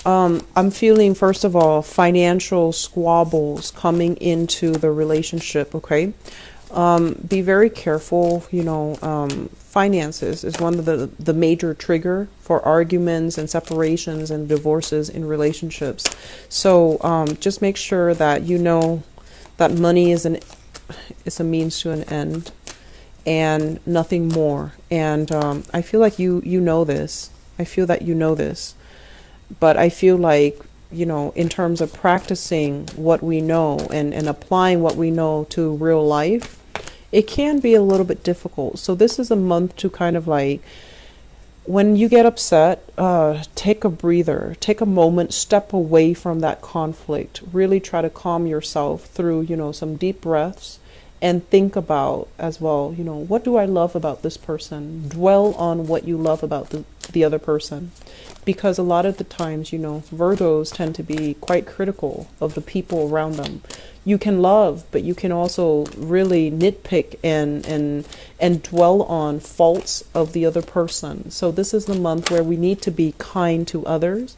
I'm feeling, first of all, financial squabbles coming into the relationship, okay? Be very careful, finances is one of the major trigger for arguments and separations and divorces in relationships. So just make sure that you know that money is a means to an end and nothing more. And I feel like you know this. I feel that you know this. But I feel like, in terms of practicing what we know and applying what we know to real life, it can be a little bit difficult. So this is a month to kind of like, when you get upset, take a breather, take a moment, step away from that conflict, really try to calm yourself through, some deep breaths, and think about as well, what do I love about this person? Dwell on what you love about the other person. Because a lot of the times, Virgos tend to be quite critical of the people around them. You can love, but you can also really nitpick and dwell on faults of the other person. So this is the month where we need to be kind to others,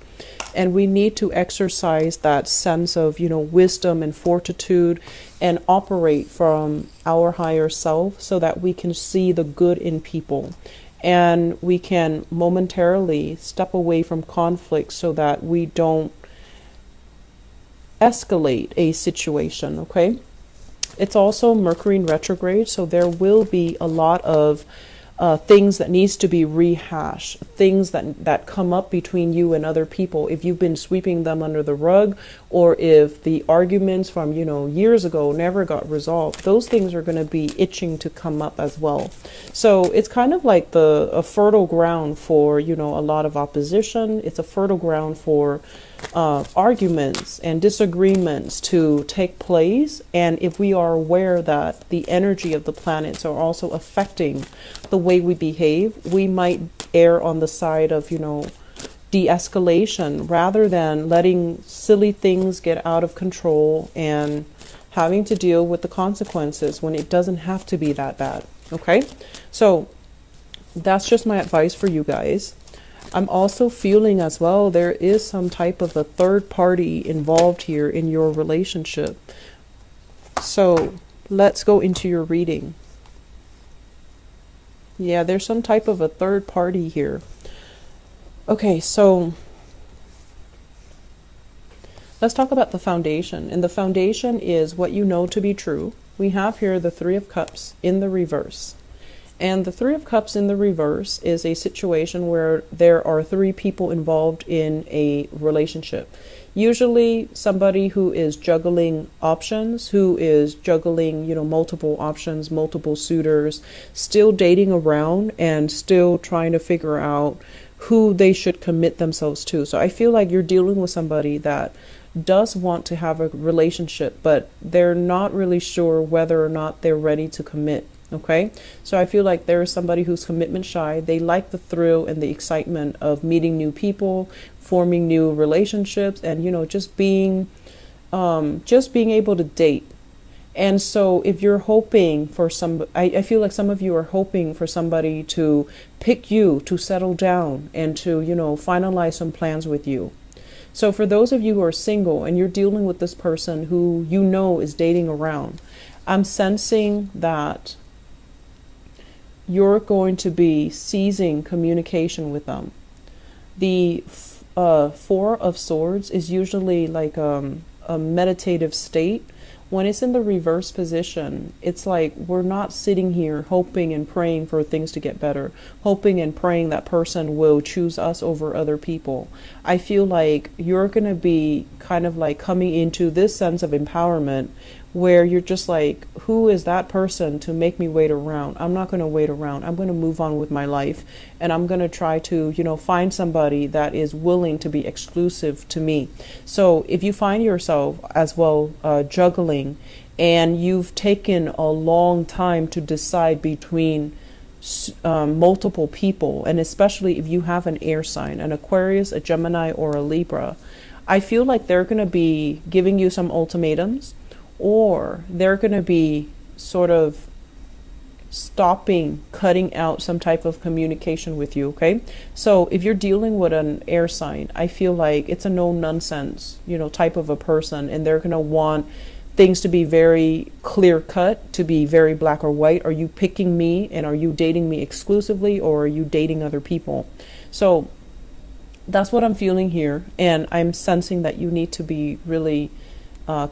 and we need to exercise that sense of, wisdom and fortitude, and operate from our higher self so that we can see the good in people. And we can momentarily step away from conflict so that we don't escalate a situation, okay? It's also Mercury in retrograde, so there will be a lot of things that needs to be rehashed, things that come up between you and other people. If you've been sweeping them under the rug, or if the arguments from, years ago never got resolved, those things are going to be itching to come up as well. So it's kind of like a fertile ground for, a lot of opposition. It's a fertile ground for arguments and disagreements to take place. And if we are aware that the energy of the planets are also affecting the way we behave, we might err on the side of, de-escalation rather than letting silly things get out of control and having to deal with the consequences when it doesn't have to be that bad. Okay, so that's just my advice for you guys. I'm also feeling as well there is some type of a third party involved here in your relationship. So let's go into your reading. Yeah, there's some type of a third party here. Okay, so let's talk about the foundation. And the foundation is what you know to be true. We have here the Three of Cups in the reverse. And the Three of Cups in the reverse is a situation where there are three people involved in a relationship. Usually somebody who is juggling options, who is juggling, multiple options, multiple suitors, still dating around and still trying to figure out who they should commit themselves to. So I feel like you're dealing with somebody that does want to have a relationship, but they're not really sure whether or not they're ready to commit. Okay, so I feel like there is somebody who's commitment shy. They like the thrill and the excitement of meeting new people, forming new relationships, and just being able to date. And so if you're hoping for I feel like some of you are hoping for somebody to pick you, to settle down, and to finalize some plans with you. So for those of you who are single and you're dealing with this person who is dating around, I'm sensing that you're going to be ceasing communication with them. The Four of Swords is usually like a meditative state. When it's in the reverse position, it's like we're not sitting here hoping and praying for things to get better, hoping and praying that person will choose us over other people. I feel like you're going to be kind of like coming into this sense of empowerment where you're just like, who is that person to make me wait around? I'm not going to wait around. I'm going to move on with my life, and I'm going to try to, find somebody that is willing to be exclusive to me. So if you find yourself as well juggling, and you've taken a long time to decide between multiple people, and especially if you have an air sign, an Aquarius, a Gemini, or a Libra, I feel like they're going to be giving you some ultimatums, or they're going to be sort of stopping, cutting out some type of communication with you, okay? So if you're dealing with an air sign, I feel like it's a no nonsense, type of a person, and they're going to want things to be very clear cut, to be very black or white. Are you picking me, and are you dating me exclusively, or are you dating other people? So that's what I'm feeling here, and I'm sensing that you need to be really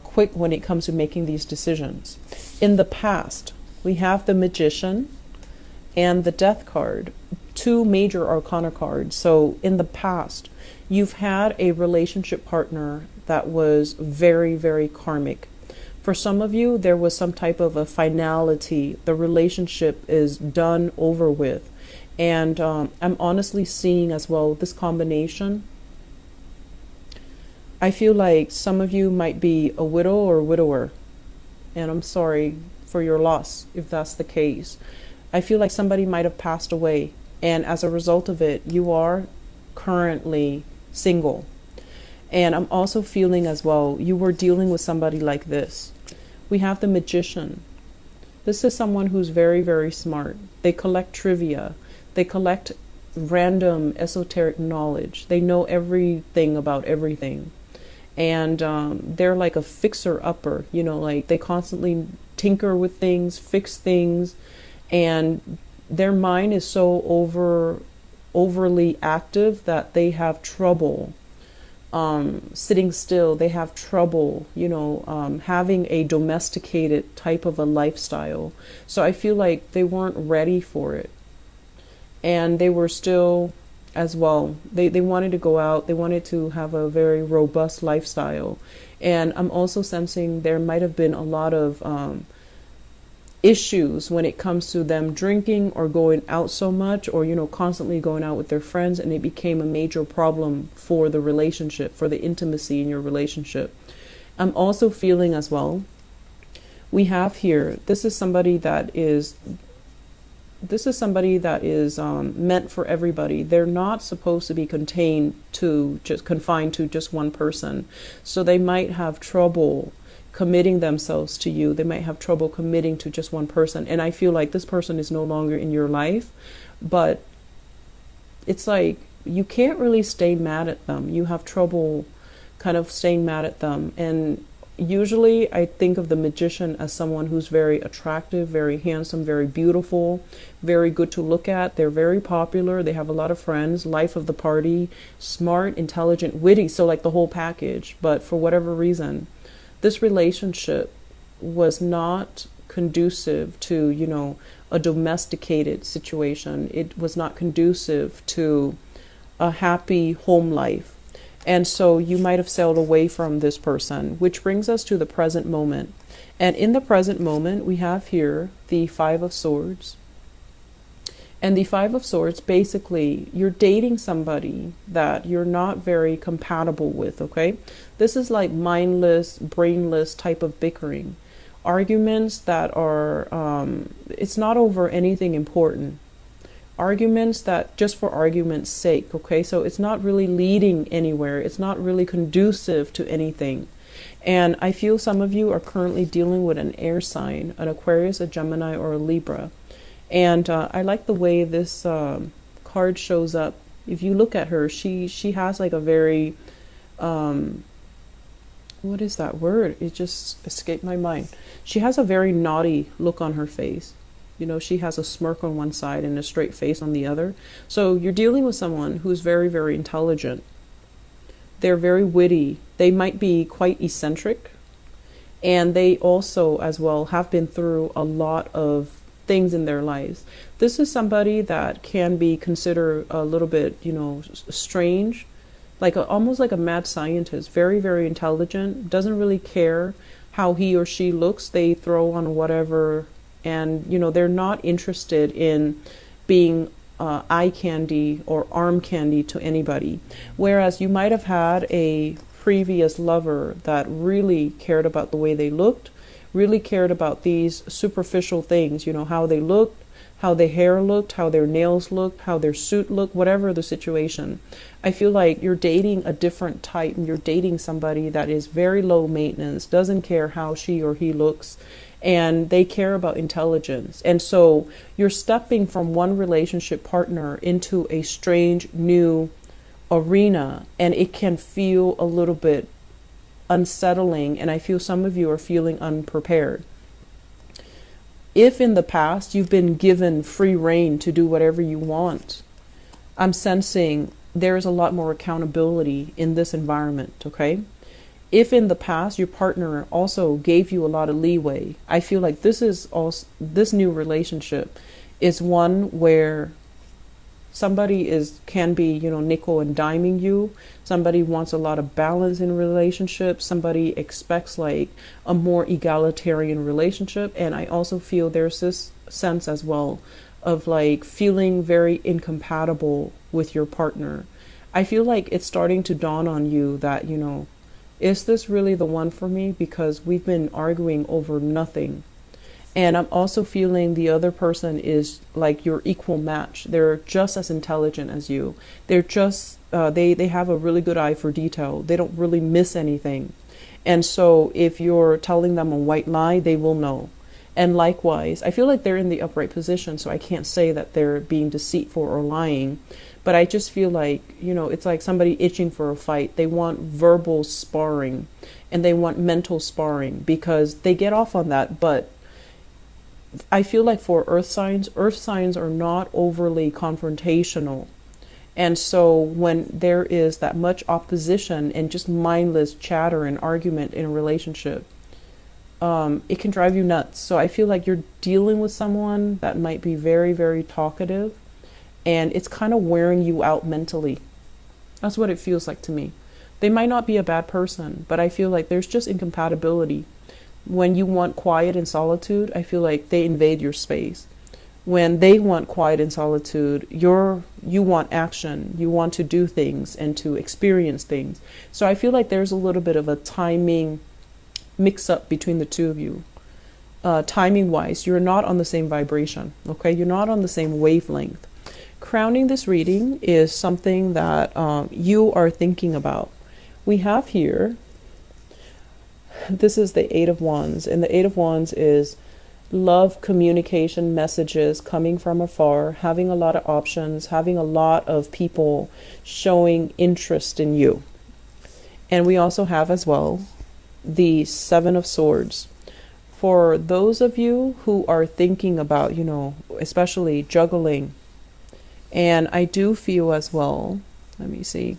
quick when it comes to making these decisions. In the past, we have the Magician and the Death card, two major arcana cards. So in the past, you've had a relationship partner that was very, very karmic. For some of you, there was some type of a finality. The relationship is done, over with. And I'm honestly seeing as well this combination. I feel like some of you might be a widow or widower. And I'm sorry for your loss if that's the case. I feel like somebody might have passed away, and as a result of it, you are currently single. And I'm also feeling as well, you were dealing with somebody like this. We have the Magician. This is someone who's very, very smart. They collect trivia. They collect random esoteric knowledge. They know everything about everything. And they're like a fixer-upper, like they constantly tinker with things, fix things, and their mind is so overly active that they have trouble sitting still. They have trouble, having a domesticated type of a lifestyle. So I feel like they weren't ready for it, and they were still as well. They wanted to go out. They wanted to have a very robust lifestyle. And I'm also sensing there might have been a lot of issues when it comes to them drinking or going out so much, or, constantly going out with their friends. And it became a major problem for the relationship, for the intimacy in your relationship. I'm also feeling as well, we have here, this is somebody that is meant for everybody. They're not supposed to be confined to just one person. So they might have trouble committing themselves to you. They might have trouble committing to just one person. And I feel like this person is no longer in your life, but it's like you can't really stay mad at them. You have trouble kind of staying mad at them. And usually I think of the Magician as someone who's very attractive, very handsome, very beautiful, very good to look at. They're very popular. They have a lot of friends, life of the party, smart, intelligent, witty. So like the whole package. But for whatever reason, this relationship was not conducive to, a domesticated situation. It was not conducive to a happy home life. And so you might have sailed away from this person, which brings us to the present moment. And in the present moment, we have here the Five of Swords. And the Five of Swords, basically, you're dating somebody that you're not very compatible with, okay? This is like mindless, brainless type of bickering. Arguments that are, it's not over anything important. Arguments that just for argument's sake, okay? So it's not really leading anywhere. It's not really conducive to anything. And I feel some of you are currently dealing with an air sign, an Aquarius, a Gemini, or a Libra. And I like the way this card shows up. If you look at her, she has like a very, what is that word? It just escaped my mind. She has a very naughty look on her face. She has a smirk on one side and a straight face on the other. So you're dealing with someone who's very, very intelligent. They're very witty. They might be quite eccentric. And they also, as well, have been through a lot of things in their lives. This is somebody that can be considered a little bit, strange, almost like a mad scientist. Very, very intelligent. Doesn't really care how he or she looks. They throw on whatever. And, they're not interested in being eye candy or arm candy to anybody. Whereas you might have had a previous lover that really cared about the way they looked, really cared about these superficial things, how they looked, how their hair looked, how their nails looked, how their suit looked, whatever the situation. I feel like you're dating a different type, and you're dating somebody that is very low maintenance, doesn't care how she or he looks, and they care about intelligence. And so you're stepping from one relationship partner into a strange new arena, and it can feel a little bit unsettling, and I feel some of you are feeling unprepared. If in the past you've been given free rein to do whatever you want, I'm sensing there's a lot more accountability in this environment, okay? If in the past your partner also gave you a lot of leeway, I feel like this new relationship is one where somebody can be, nickel and diming you. Somebody wants a lot of balance in relationships. Somebody expects like a more egalitarian relationship. And I also feel there's this sense as well of like feeling very incompatible with your partner. I feel like it's starting to dawn on you that, is this really the one for me? Because we've been arguing over nothing. And I'm also feeling the other person is like your equal match. They're just as intelligent as you. They're just, they have a really good eye for detail. They don't really miss anything. And so if you're telling them a white lie, they will know. And likewise, I feel like they're in the upright position, so I can't say that they're being deceitful or lying. But I just feel like, it's like somebody itching for a fight. They want verbal sparring and they want mental sparring because they get off on that. But I feel like for earth signs are not overly confrontational. And so when there is that much opposition and just mindless chatter and argument in a relationship, it can drive you nuts. So I feel like you're dealing with someone that might be very, very talkative, and it's kind of wearing you out mentally. That's what it feels like to me. They might not be a bad person, but I feel like there's just incompatibility. When you want quiet and solitude, I feel like they invade your space. When they want quiet and solitude, you want action. You want to do things and to experience things. So I feel like there's a little bit of a timing mix-up between the two of you. Timing-wise, you're not on the same vibration, okay? You're not on the same wavelength. Crowning this reading is something that you are thinking about. We have here, this is the Eight of Wands, and the Eight of Wands is love, communication, messages coming from afar, having a lot of options, having a lot of people showing interest in you. And we also have as well the Seven of Swords. For those of you who are thinking about, especially juggling, and I do feel as well, let me see,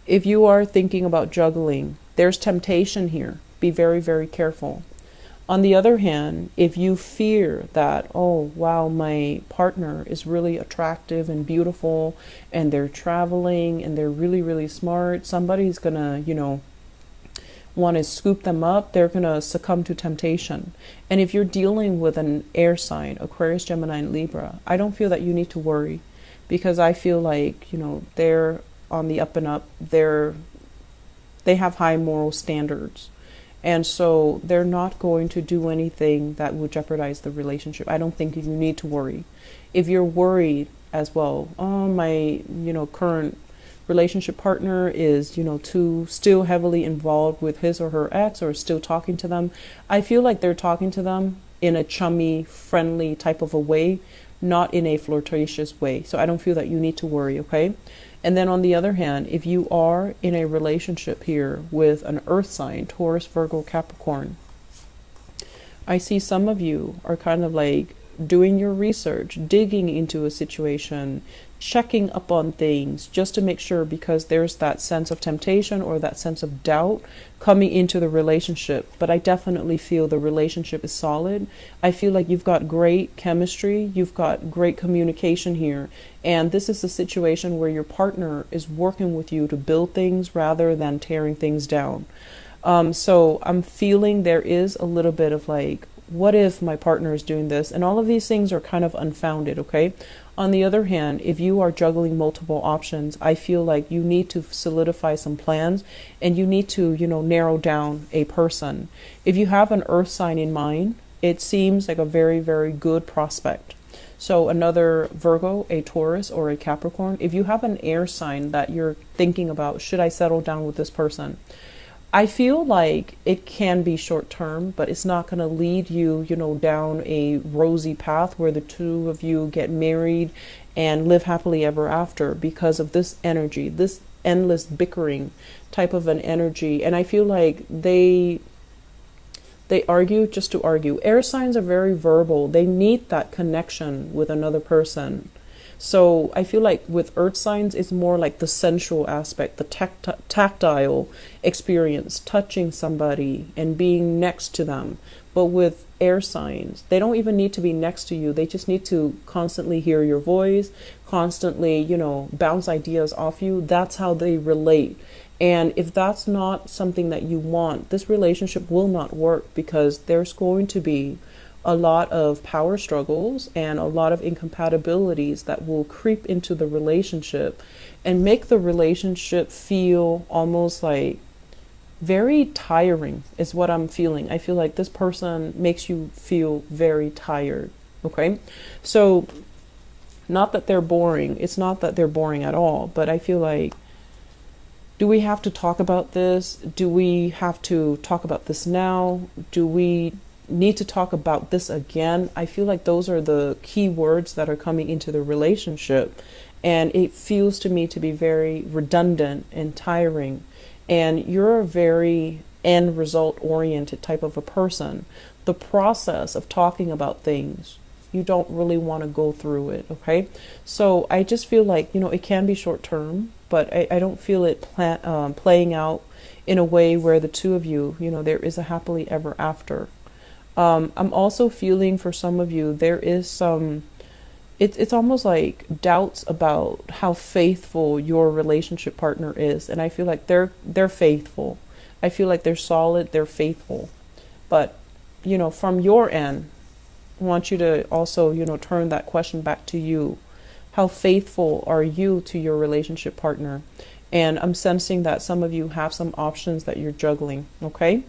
if you are thinking about juggling, there's temptation here. Be very, very careful. On the other hand, if you fear that, oh, wow, my partner is really attractive and beautiful, and they're traveling, and they're really, really smart, somebody's gonna, want to scoop them up, they're gonna succumb to temptation. And if you're dealing with an air sign, Aquarius, Gemini, and Libra, I don't feel that you need to worry, because I feel like, they're on the up and up. They have high moral standards. And so they're not going to do anything that would jeopardize the relationship. I don't think you need to worry. If you're worried as well, oh, my, current relationship partner is, too still heavily involved with his or her ex, or still talking to them. I feel like they're talking to them in a chummy, friendly type of a way, not in a flirtatious way. So I don't feel that you need to worry, okay? And then on the other hand, if you are in a relationship here with an earth sign, Taurus, Virgo, Capricorn, I see some of you are kind of like doing your research, digging into a situation, checking up on things just to make sure, because there's that sense of temptation or that sense of doubt coming into the relationship. But I definitely feel the relationship is solid. I feel like you've got great chemistry, you've got great communication here, and this is a situation where your partner is working with you to build things rather than tearing things down. So I'm feeling there is a little bit of like, what if my partner is doing this? And all of these things are kind of unfounded, okay? On the other hand, if you are juggling multiple options, I feel like you need to solidify some plans, and you need to, narrow down a person. If you have an earth sign in mind, it seems like a very, very good prospect. So another Virgo, a Taurus, or a Capricorn, if you have an air sign that you're thinking about, should I settle down with this person? I feel like it can be short term, but it's not going to lead you, down a rosy path where the two of you get married and live happily ever after because of this energy, this endless bickering type of an energy. And I feel like they argue just to argue. Air signs are very verbal. They need that connection with another person. So I feel like with earth signs, it's more like the sensual aspect, the tactile experience, touching somebody and being next to them. But with air signs, they don't even need to be next to you. They just need to constantly hear your voice, constantly, bounce ideas off you. That's how they relate. And if that's not something that you want, this relationship will not work because there's going to be a lot of power struggles and a lot of incompatibilities that will creep into the relationship and make the relationship feel almost like very tiring is what I'm feeling. I feel like this person makes you feel very tired. Okay. So not that they're boring. It's not that they're boring at all, but I feel like, do we have to talk about this? Do we have to talk about this now? Do we need to talk about this again? I feel like those are the key words that are coming into the relationship. And it feels to me to be very redundant and tiring. And you're a very end result oriented type of a person. The process of talking about things, you don't really want to go through it. Okay. So I just feel like, it can be short term, but I don't feel it playing out in a way where the two of you, there is a happily ever after. I'm also feeling for some of you, there is some, it's almost like doubts about how faithful your relationship partner is. And I feel like they're faithful. I feel like they're solid, they're faithful. But, from your end, I want you to also, turn that question back to you. How faithful are you to your relationship partner? And I'm sensing that some of you have some options that you're juggling. Okay.